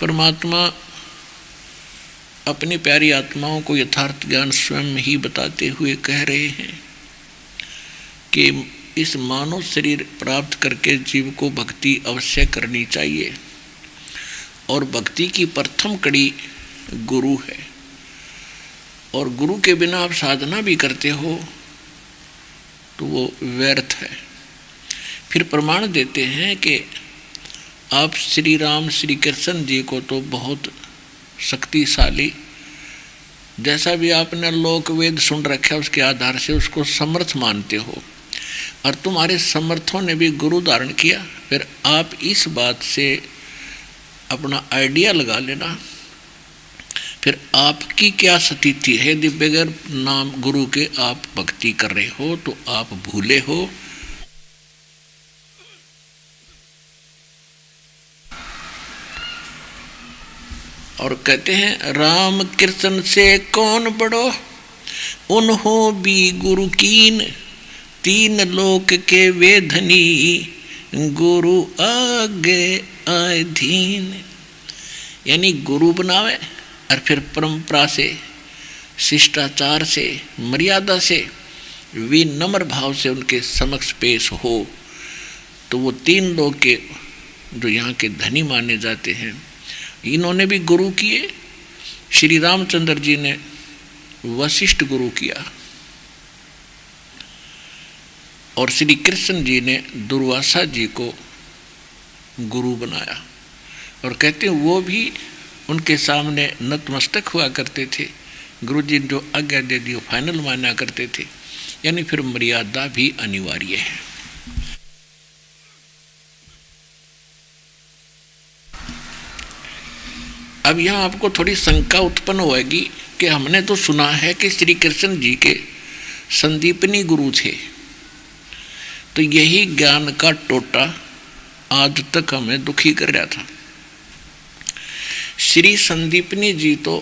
परमात्मा अपनी प्यारी आत्माओं को यथार्थ ज्ञान स्वयं ही बताते हुए कह रहे हैं कि इस मानव शरीर प्राप्त करके जीव को भक्ति अवश्य करनी चाहिए, और भक्ति की प्रथम कड़ी गुरु है, और गुरु के बिना आप साधना भी करते हो तो वो व्यर्थ है। फिर प्रमाण देते हैं कि आप श्री राम श्री कृष्ण जी को तो बहुत शक्तिशाली, जैसा भी आपने लोक वेद सुन रखा है उसके आधार से उसको समर्थ मानते हो, और तुम्हारे समर्थों ने भी गुरु धारण किया। फिर आप इस बात से अपना आइडिया लगा लेना, फिर आपकी क्या स्थिति है। यदि बगैर नाम गुरु के आप भक्ति कर रहे हो तो आप भूले हो। और कहते हैं राम कृष्ण से कौन बड़ो, उन्हों भी गुरु कीन, तीन लोक के वे धनी, गुरु आगे आए धीन। यानी गुरु बनावे और फिर परंपरा से, शिष्टाचार से, मर्यादा से, विनम्र भाव से उनके समक्ष पेश हो तो वो तीन लोग के जो यहाँ के धनी माने जाते हैं, इन्होंने भी गुरु किए। श्री रामचंद्र जी ने वशिष्ठ गुरु किया और श्री कृष्ण जी ने दुर्वासा जी को गुरु बनाया, और कहते हैं वो भी उनके सामने नतमस्तक हुआ करते थे। गुरु जी जो आज्ञा दे दी वो फाइनल माना करते थे। यानी फिर मर्यादा भी अनिवार्य है। अब यहाँ आपको थोड़ी शंका उत्पन्न होगी कि हमने तो सुना है कि श्री कृष्ण जी के संदीपनी गुरु थे, तो यही ज्ञान का टोटा आज तक हमें दुखी कर रहा था। श्री संदीपनी जी तो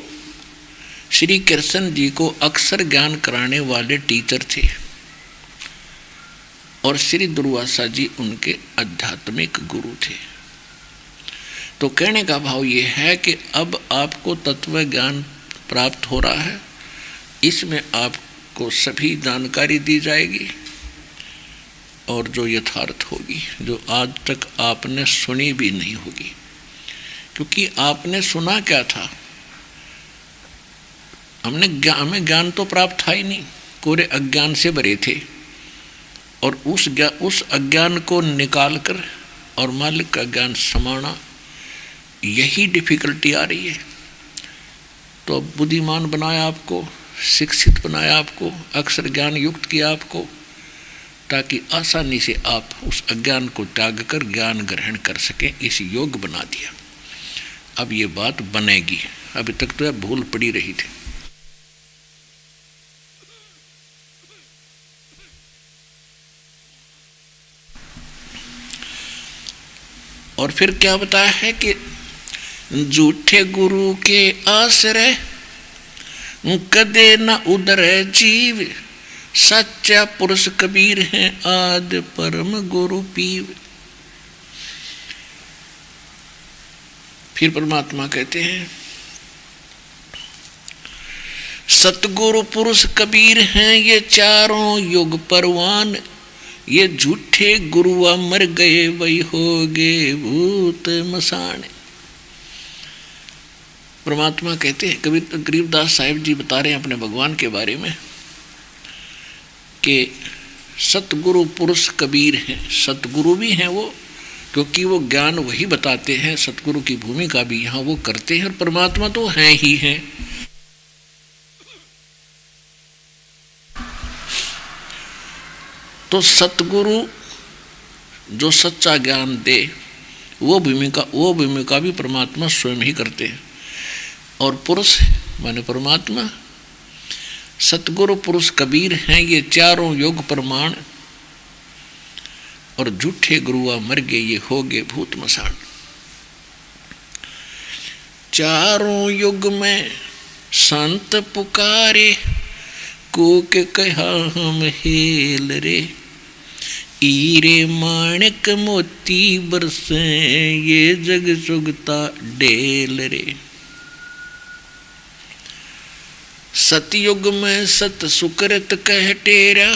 श्री कृष्ण जी को अक्सर ज्ञान कराने वाले टीचर थे, और श्री दुर्वासा जी उनके आध्यात्मिक गुरु थे। तो कहने का भाव ये है कि अब आपको तत्व ज्ञान प्राप्त हो रहा है, इसमें आपको सभी जानकारी दी जाएगी, और जो यथार्थ होगी, जो आज तक आपने सुनी भी नहीं होगी। क्योंकि आपने सुना क्या था, हमें ज्ञान तो प्राप्त था ही नहीं, कोरे अज्ञान से भरे थे, और उस अज्ञान को निकाल कर और मालिक का ज्ञान समाना, यही डिफिकल्टी आ रही है। तो अब बुद्धिमान बनाया आपको, शिक्षित बनाया आपको, अक्षर ज्ञान युक्त किया आपको, ताकि आसानी से आप उस अज्ञान को त्याग कर ज्ञान ग्रहण कर सकें, इस योग बना दिया। अब ये बात बनेगी, अभी तक तो यह भूल पड़ी रही थी। और फिर क्या बताया है कि झूठे गुरु के आश्रय कदे न उदरे जीव, सच्चा पुरुष कबीर है आद परम गुरु पीव। फिर परमात्मा कहते हैं सतगुरु पुरुष कबीर हैं ये चारों युग परवान, ये झूठे गुरुआ मर गए वही हो गए भूत मसान। परमात्मा कहते हैं, कबीर गरीबदास साहिब जी बता रहे हैं अपने भगवान के बारे में कि सतगुरु पुरुष कबीर हैं। सतगुरु भी हैं वो, क्योंकि वो ज्ञान वही बताते हैं, सतगुरु की भूमिका भी यहाँ वो करते हैं, और परमात्मा तो हैं ही हैं। तो सतगुरु जो सच्चा ज्ञान दे वो भूमिका भी परमात्मा स्वयं ही करते हैं। और पुरुष माने परमात्मा, सतगुरु पुरुष कबीर हैं ये चारों युग प्रमाण, और झूठे गुरुआ मर गए ये हो गए भूत मसान। चारों युग में संत पुकारे, कोक कहा हम हेल रे, हीरे माणिक मोती बरसे ये जग सुगता ढेल रे। सतयुग में सत सुकृत कह टेरा,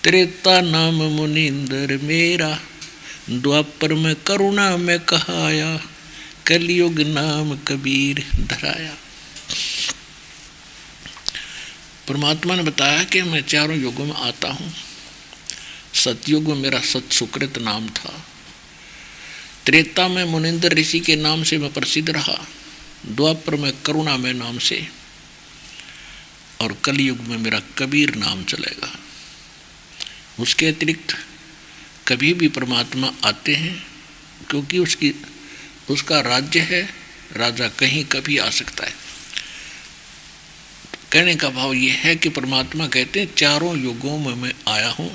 त्रेता नाम मुनिंदर मेरा। द्वापर में करुणा में कहाया, कलयुग नाम कबीर धराया। परमात्मा ने बताया कि मैं चारों युगों में आता हूँ। सतयुग में मेरा सत सुकृत नाम था, त्रेता में मुनिंदर ऋषि के नाम से मैं प्रसिद्ध रहा, द्वापर में करुणा में नाम से, और कलयुग में मेरा कबीर नाम चलेगा। उसके अतिरिक्त कभी भी परमात्मा आते हैं, क्योंकि उसका राज्य है, राजा कहीं कभी आ सकता है। कहने का भाव ये है कि परमात्मा कहते हैं चारों युगों में मैं आया हूँ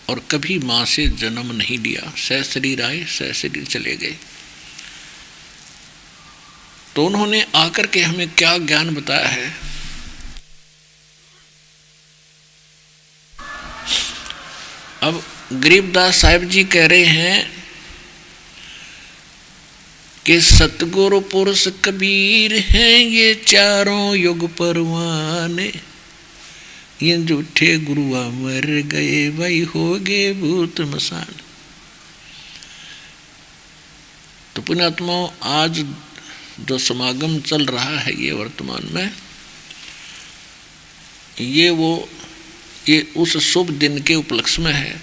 और कभी माँ से जन्म नहीं लिया, सशरीर आए सशरीर चले गए। तो उन्होंने आकर के हमें क्या ज्ञान बताया है। अब गरीबदास साहिब जी कह रहे हैं कि सतगुरु पुरुष कबीर हैं ये चारों युग परवाने, ये झूठे गुरुआ मर गए भाई हो गए भूत मसान। तो पुण्यात्माओं, आज जो समागम चल रहा है ये वर्तमान में, ये उस शुभ दिन के उपलक्ष्य में है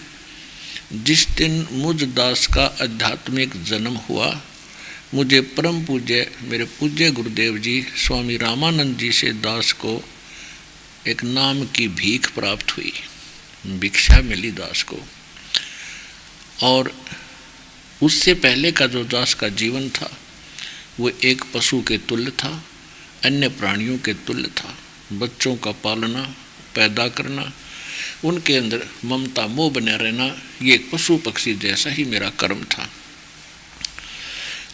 जिस दिन मुझ दास का आध्यात्मिक जन्म हुआ। मुझे परम पूज्य मेरे पूज्य गुरुदेव जी स्वामी रामानंद जी से दास को एक नाम की भीख प्राप्त हुई, भिक्षा मिली दास को। और उससे पहले का जो दास का जीवन था वो एक पशु के तुल्य था, अन्य प्राणियों के तुल्य था। बच्चों का पालना, पैदा करना, उनके अंदर ममता मोह बना रहना, ये एक पशु पक्षी जैसा ही मेरा कर्म था।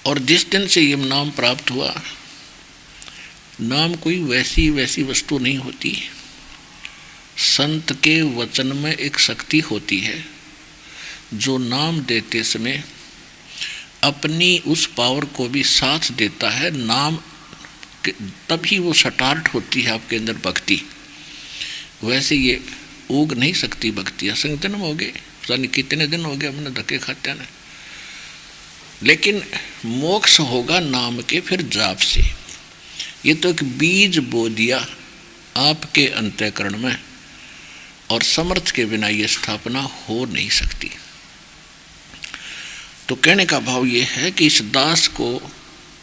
और जिस दिन से ये नाम प्राप्त हुआ, नाम कोई वैसी वस्तु नहीं होती। संत के वचन में एक शक्ति होती है जो नाम देते समय अपनी उस पावर को भी साथ देता है। नाम तभी वो स्टार्ट होती है आपके अंदर भक्ति। वैसे ये उग नहीं सकती भक्ति। असंग जन्म हो गए, पता नहीं कितने दिन हो गए हमने धक्के खाते हैं, लेकिन मोक्ष होगा नाम के फिर जाप से। ये तो एक बीज बो दिया आपके अंतःकरण में, और समर्थ के बिना ये स्थापना हो नहीं सकती। तो कहने का भाव ये है कि इस दास को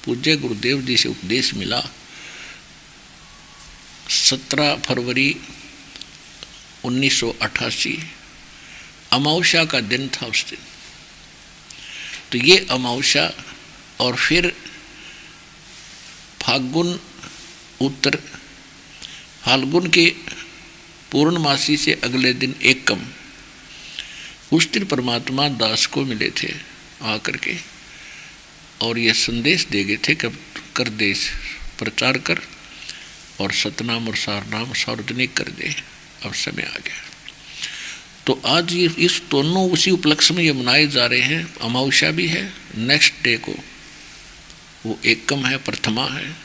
पूज्य गुरुदेव जी से उपदेश मिला 17 फरवरी 1988, अमावस्या का दिन था उस दिन। तो ये अमावस्या और फिर फाल्गुन के पूर्णमासी से अगले दिन एकम, उस दिन परमात्मा दास को मिले थे आकर के, और ये संदेश दे गए थे कि कर दे, प्रचार कर और सतनाम और सारनाम सार्वजनिक कर दे, अब समय आ गया। तो आज ये इस दोनों उसी उपलक्ष्य में ये मनाए जा रहे हैं। अमावस्या भी है, नेक्स्ट डे को वो एकम है, प्रथमा है।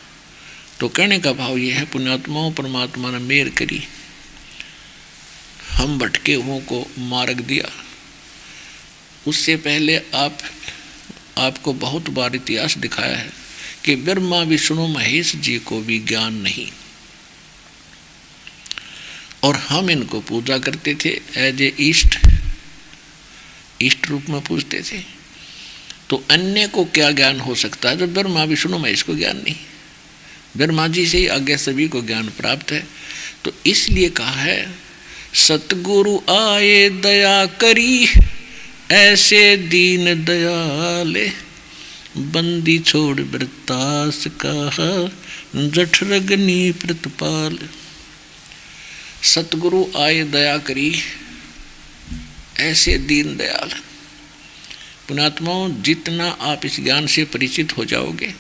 तो कहने का भाव ये है, पुण्यात्माओं परमात्मा ने मेहर करी, हम भटके हुओं को मार्ग दिया। उससे पहले आपको बहुत बार इतिहास दिखाया है कि ब्रह्मा विष्णु महेश जी को भी ज्ञान नहीं, और हम इनको पूजा करते थे एज ए ईष्ट रूप में पूजते थे। तो अन्य को क्या ज्ञान हो सकता है जब ब्रह्मा विष्णु महेश को ज्ञान नहीं। ब्रह्मा जी से ही आगे सभी को ज्ञान प्राप्त है। तो इसलिए कहा है सतगुरु आए दया करी, ऐसे दीन दयाले, बंदी छोड़ वृतास कहा, जठरग्नि प्रतिपाल। सतगुरु आए दया करी, ऐसे दीन दयाल। पुण्यात्माओं, जितना आप इस ज्ञान से परिचित हो जाओगे,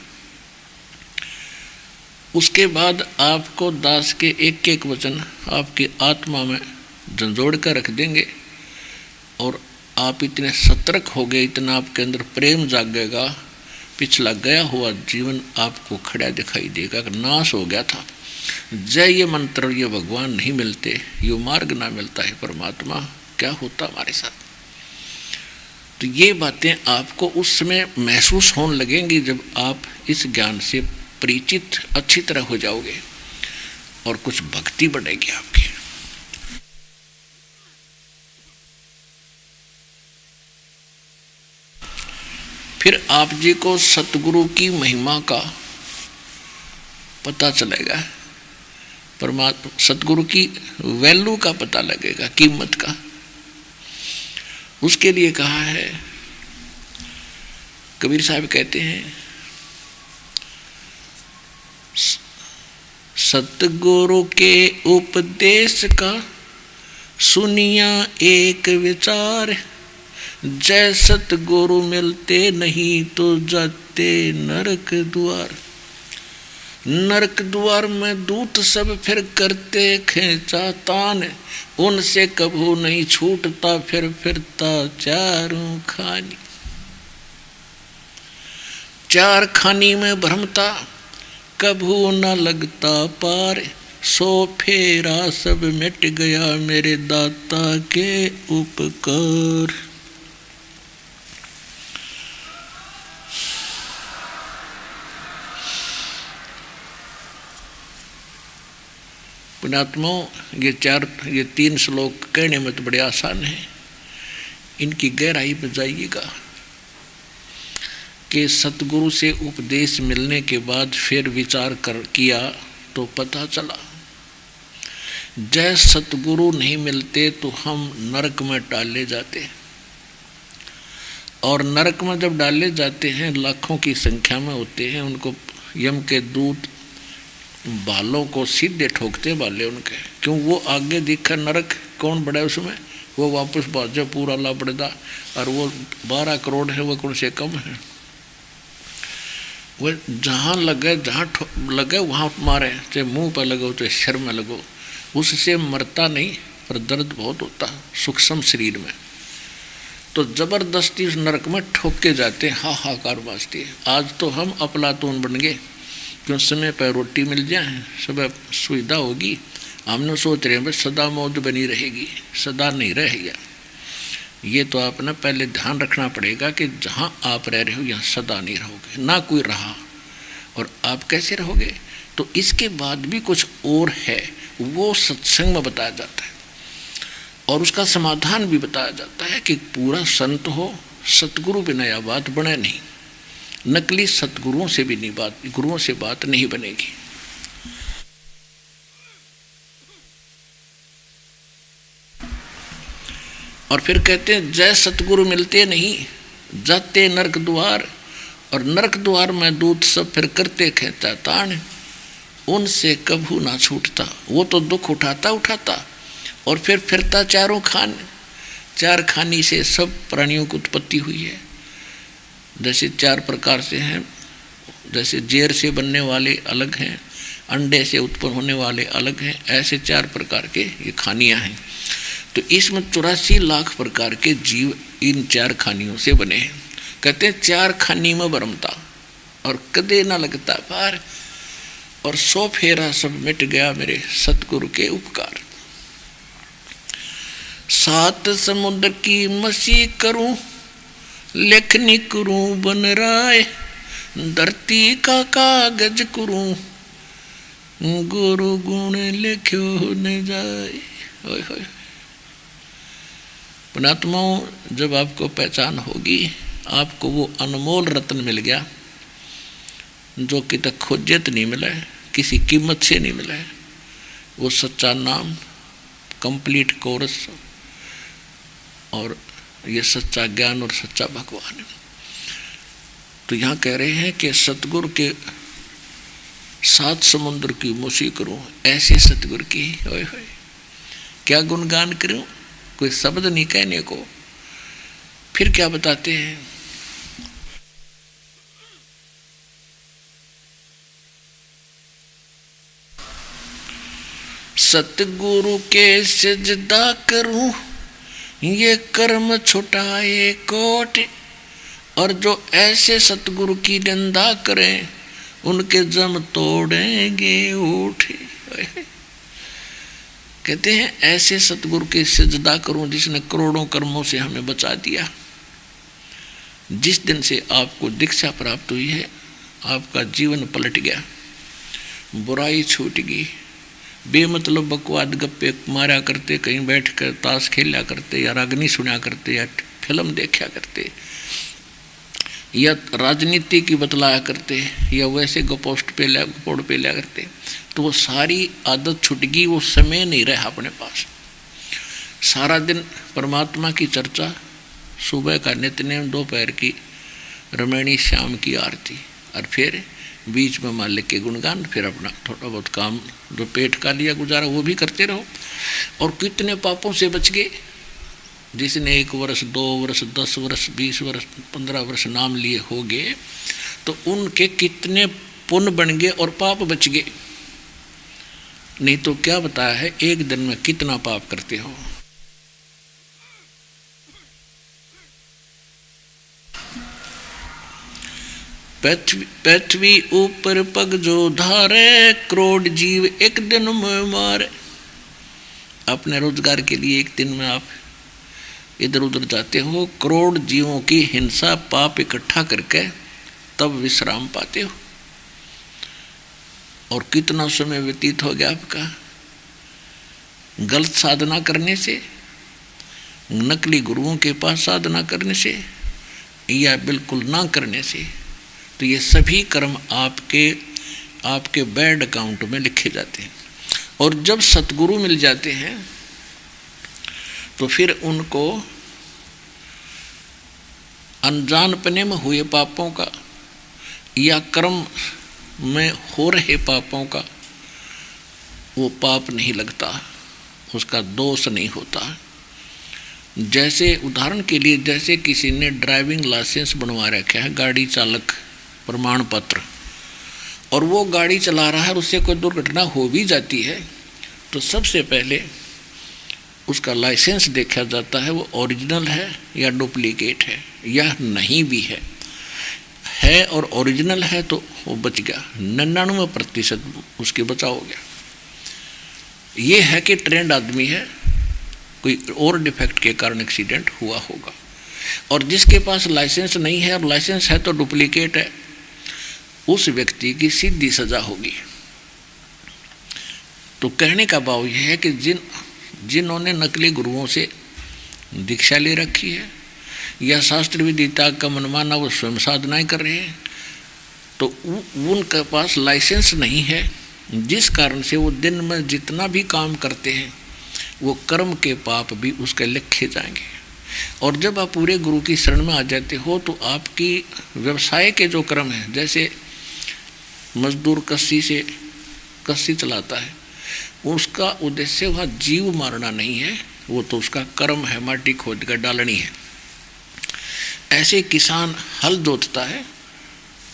उसके बाद आपको दास के एक एक वचन आपकी आत्मा में झंझोड़ कर रख देंगे, और आप इतने सतर्क हो गए, इतना आपके अंदर प्रेम जागेगा, पिछला गया हुआ जीवन आपको खड़ा दिखाई देगा कि नाश हो गया था। जय ये मंत्र, ये भगवान नहीं मिलते, ये मार्ग ना मिलता है परमात्मा, क्या होता हमारे साथ। तो ये बातें आपको उस समय महसूस होने लगेंगी जब आप इस ज्ञान से परिचित अच्छी तरह हो जाओगे और कुछ भक्ति बढ़ेगी आपकी। फिर आप जी को सतगुरु की महिमा का पता चलेगा, परमात्मा सतगुरु की वैल्यू का पता लगेगा, कीमत का। उसके लिए कहा है, कबीर साहब कहते हैं, सतगुरु के उपदेश का सुनिया एक विचार, जय सतगुरु मिलते नहीं तो जाते नरक द्वार। नरक द्वार में दूत सब फिर करते खेचा तान, उनसे कभू नहीं छूटता फिर फिरता चारों खानी। चार खानी में भ्रमता कभू न लगता पार, सो फेरा सब मिट गया मेरे दाता के उपकार। पुण्यात्माओं, ये तीन श्लोक कहने में तो बड़े आसान है, इनकी गहराई पर जाइएगा कि सतगुरु से उपदेश मिलने के बाद फिर विचार किया तो पता चला, जय सतगुरु नहीं मिलते तो हम नरक में डाले जाते, और नरक में जब डाले जाते हैं लाखों की संख्या में होते हैं, उनको यम के दूत बालों को सीधे ठोकते बाले उनके, क्यों वो आगे दिखा नरक कौन बड़ा है उसमें, वो वापस बाजा पूरा लापड़दा, और वो 12 करोड़ है, वो कौन से कम है। वो जहाँ लगे, जहाँ लगे वहाँ मारे, चाहे मुंह पर लगो चाहे सिर में लगो, उससे मरता नहीं पर दर्द बहुत होता सूक्ष्म शरीर में। तो जबरदस्ती उस नरक में ठोक के जाते, हाहाकार बाजती है। आज तो हम अफलातून बन गए, क्यों समय पर रोटी मिल जाए, सब सुविधा होगी, हमने सोच रहे हैं बस सदा मौज बनी रहेगी, सदा नहीं रहेगा। ये तो आपने पहले ध्यान रखना पड़ेगा कि जहाँ आप रह रहे हो यहाँ सदा नहीं रहोगे, ना कोई रहा, और आप कैसे रहोगे। तो इसके बाद भी कुछ और है, वो सत्संग में बताया जाता है, और उसका समाधान भी बताया जाता है कि पूरा संत हो, सतगुरु बिना यह बात बने नहीं, नकली सतगुरुओं से भी नहीं बात, गुरुओं से बात नहीं बनेगी। और फिर कहते हैं, जय सतगुरु मिलते नहीं जाते नरक द्वार, और नरक द्वार में दूत सब फिर करते खेता तान, उनसे कभू ना छूटता। वो तो दुख उठाता उठाता और फिर फिरता चारों खान, चार खानी से सब प्राणियों की उत्पत्ति हुई है। जैसे 4 प्रकार से हैं, जैसे जेर से बनने वाले अलग हैं, अंडे से उत्पन्न होने वाले अलग हैं, ऐसे 4 प्रकार के ये खानियाँ हैं। तो इसमें 84 लाख प्रकार के जीव इन 4 खानियों से बने हैं। कहते हैं 4 खानी में भरमता और कदे ना लगता पार, और 100 फेरा सब मिट गया मेरे सतगुरु के उपकार। 7 समुद्र की मसी करूं, लेखनी करूं बन राय, धरती का कागज करूं, गुरु गुण लिख्यो न जाए। ओए होए। पुणात्माओं, जब आपको पहचान होगी, आपको वो अनमोल रत्न मिल गया जो कि तक खोजत नहीं मिला है, किसी कीमत से नहीं मिला है, वो सच्चा नाम, कंप्लीट कोर्स, और ये सच्चा ज्ञान और सच्चा भगवान है। तो यहाँ कह रहे हैं कि सतगुरु के 7 समुद्र की मुसी करूं, ऐसे सतगुरु की ओए होए क्या गुणगान करूं, कोई शब्द नहीं कहने को। फिर क्या बताते हैं, सतगुरु के सजदा करूं, ये कर्म छुटाए कोट, और जो ऐसे सतगुरु की निंदा करें उनके जम तोड़ेंगे ओठ। कहते हैं ऐसे सतगुरु के सिजदा करूं जिसने करोड़ों कर्मों से हमें बचा दिया। जिस दिन से आपको दीक्षा प्राप्त हुई है आपका जीवन पलट गया, बुराई छूट गई। बेमतलब बकवाद गप्पे मारा करते, कहीं बैठ कर ताश खेला करते, या रागनी सुना करते, या फिल्म देखा करते, या राजनीति की बतलाया करते, या वैसे गपोस्ट पे लिया करते, तो वो सारी आदत छूट गई। वो समय नहीं रहा अपने पास। सारा दिन परमात्मा की चर्चा, सुबह का नित्यनेम, दोपहर की रमणी, शाम की आरती, और फिर बीच में मालिक के गुणगान, फिर अपना थोड़ा बहुत काम जो पेट का लिया गुजारा वो भी करते रहो। और कितने पापों से बच गए। जिसने 1 वर्ष 2 वर्ष 10 वर्ष 20 वर्ष 15 वर्ष नाम लिए हो गए, तो उनके कितने पुण्य बन गए और पाप बच गए। नहीं तो क्या बताया है एक दिन में कितना पाप करते हो। पृथ्वी ऊपर पग जो धारे, करोड़ जीव एक दिन में मारे। अपने रोजगार के लिए एक दिन में आप इधर उधर जाते हो, करोड़ जीवों की हिंसा पाप इकट्ठा करके तब विश्राम पाते हो। और कितना समय व्यतीत हो गया आपका गलत साधना करने से, नकली गुरुओं के पास साधना करने से, या बिल्कुल ना करने से। तो ये सभी कर्म आपके बैड अकाउंट में लिखे जाते हैं। और जब सतगुरु मिल जाते हैं तो फिर उनको अनजानपने में हुए पापों का या कर्म में हो रहे पापों का वो पाप नहीं लगता, उसका दोष नहीं होता। जैसे उदाहरण के लिए, जैसे किसी ने ड्राइविंग लाइसेंस बनवा रखा है, गाड़ी चालक प्रमाण पत्र, और वो गाड़ी चला रहा है और उससे कोई दुर्घटना हो भी जाती है, तो सबसे पहले उसका लाइसेंस देखा जाता है वो ओरिजिनल है या डुप्लीकेट है, या नहीं भी है और ओरिजिनल है तो वो बच गया, 99% उसके बचाव हो गया। ये है कि ट्रेंड आदमी है, कोई और डिफेक्ट के कारण एक्सीडेंट हुआ होगा। और जिसके पास लाइसेंस नहीं है और लाइसेंस है तो डुप्लीकेट है, उस व्यक्ति की सीधी सजा होगी। तो कहने का भाव यह है कि जिन्होंने नकली गुरुओं से दीक्षा ले रखी है या शास्त्र विदिता का मनमाना वो स्वयं साधनाएं कर रहे हैं, तो उनके पास लाइसेंस नहीं है, जिस कारण से वो दिन में जितना भी काम करते हैं वो कर्म के पाप भी उसके लिखे जाएंगे। और जब आप पूरे गुरु की शरण में आ जाते हो तो आपकी व्यवसाय के जो कर्म हैं, जैसे मजदूर कस्सी चलाता है, उसका उद्देश्य वह जीव मारना नहीं है, वो तो उसका कर्म है, माटी खोद कर डालनी है। ऐसे किसान हल जोतता है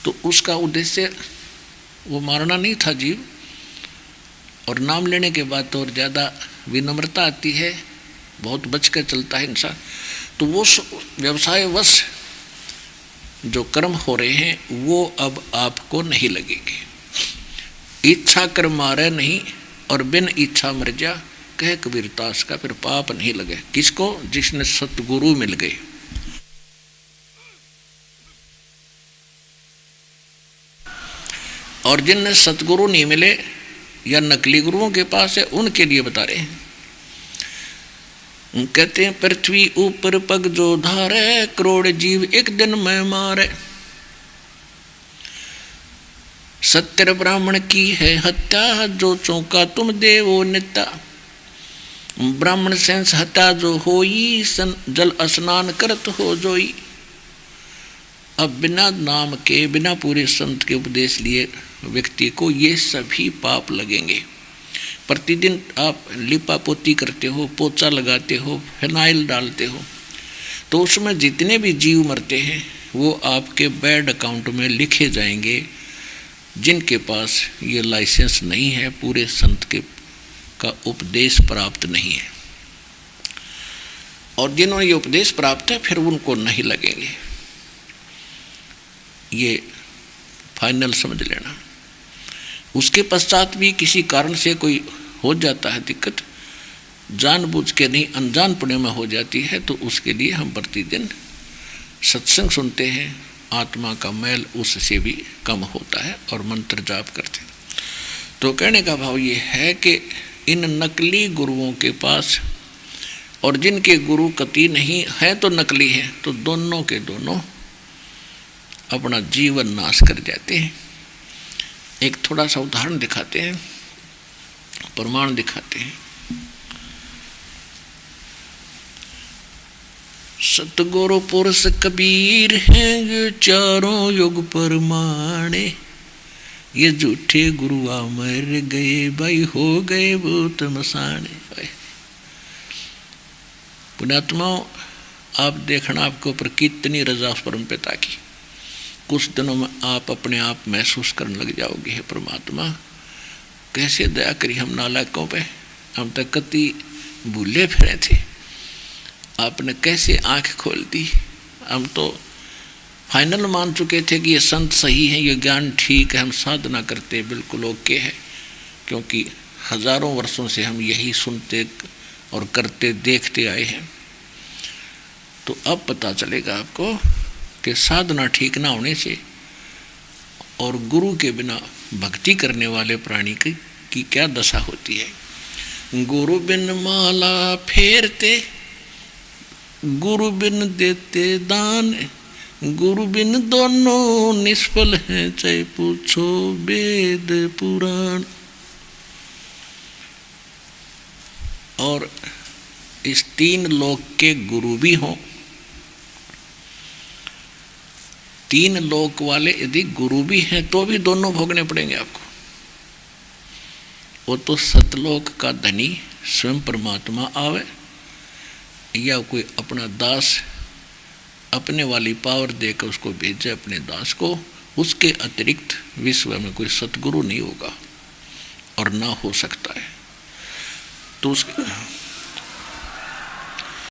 तो उसका उद्देश्य वो मारना नहीं था जीव। और नाम लेने के बाद तो और ज़्यादा विनम्रता आती है, बहुत बच कर चलता है इंसान। तो वो व्यवसायवश जो कर्म हो रहे हैं वो अब आपको नहीं लगेंगे। इच्छा कर मारे नहीं और बिन इच्छा मर जा, कह कबीरदास का फिर पाप नहीं लगे। किसको? जिसने सतगुरु मिल गए। और जिनने सतगुरु नहीं मिले या नकली गुरुओं के पास है, उनके लिए बता रहे हैं। कहते हैं पृथ्वी ऊपर पग जो धारे, करोड़ जीव एक दिन में मारे। सत्य ब्राह्मण की है हत्या, जो चौंका तुम देवो नित्या। ब्राह्मण सेंस हत्या जो होई, जल स्नान करत हो जोई। अब बिना नाम के, बिना पूरे संत के उपदेश लिए व्यक्ति को ये सभी पाप लगेंगे। प्रतिदिन आप लिपा पोती करते हो, पोछा लगाते हो, फिनाइल डालते हो, तो उसमें जितने भी जीव मरते हैं वो आपके बैड अकाउंट में लिखे जाएंगे, जिनके पास ये लाइसेंस नहीं है, पूरे संत के का उपदेश प्राप्त नहीं है। और जिन्होंने ये उपदेश प्राप्त है फिर उनको नहीं लगेंगे। ये फाइनल समझ लेना। उसके पश्चात भी किसी कारण से कोई हो जाता है दिक्कत, जानबूझ के नहीं अनजानपने में हो जाती है, तो उसके लिए हम प्रतिदिन सत्संग सुनते हैं, आत्मा का मैल उससे भी कम होता है, और मंत्र जाप करते हैं। तो कहने का भाव ये है कि इन नकली गुरुओं के पास और जिनके गुरु कति नहीं है तो नकली है, तो दोनों के दोनों अपना जीवन नाश कर जाते हैं। एक थोड़ा सा उदाहरण दिखाते हैं, प्रमाण दिखाते हैं। सतगुरु पुरुष कबीर हैं ये चारों युग परमाणे, ये झूठे गुरुआ मर गए भाई हो गए भूत मसाने। पुण्यात्माओं, आप देखना आपके ऊपर कितनी रजा परम पिता की, कुछ दिनों में आप अपने आप महसूस करने लग जाओगे, हे परमात्मा कैसे दया करी हम नालायकों पे, हम तक कति भूले फिरे थे, आपने कैसे आंख खोल दी। हम तो फाइनल मान चुके थे कि ये संत सही है, ये ज्ञान ठीक है, हम साधना करते बिल्कुल ओके है, क्योंकि हजारों वर्षों से हम यही सुनते और करते देखते आए हैं। तो अब पता चलेगा आपको कि साधना ठीक ना होने से और गुरु के बिना भक्ति करने वाले प्राणी की क्या दशा होती है। गुरु बिन माला फेरते, गुरु बिन देते दान, गुरु बिन दोनों निष्फल हैं, चाहे पूछो वेद पुराण। और इस तीन लोक के गुरु भी हों, तीन लोक वाले यदि गुरु भी हैं तो भी दोनों भोगने पड़ेंगे आपको। वो तो सतलोक का धनी स्वयं परमात्मा आवे, या कोई अपना दास अपने वाली पावर देकर उसको भेजे अपने दास को, उसके अतिरिक्त विश्व में कोई सतगुरु नहीं होगा और ना हो सकता है। तो उसके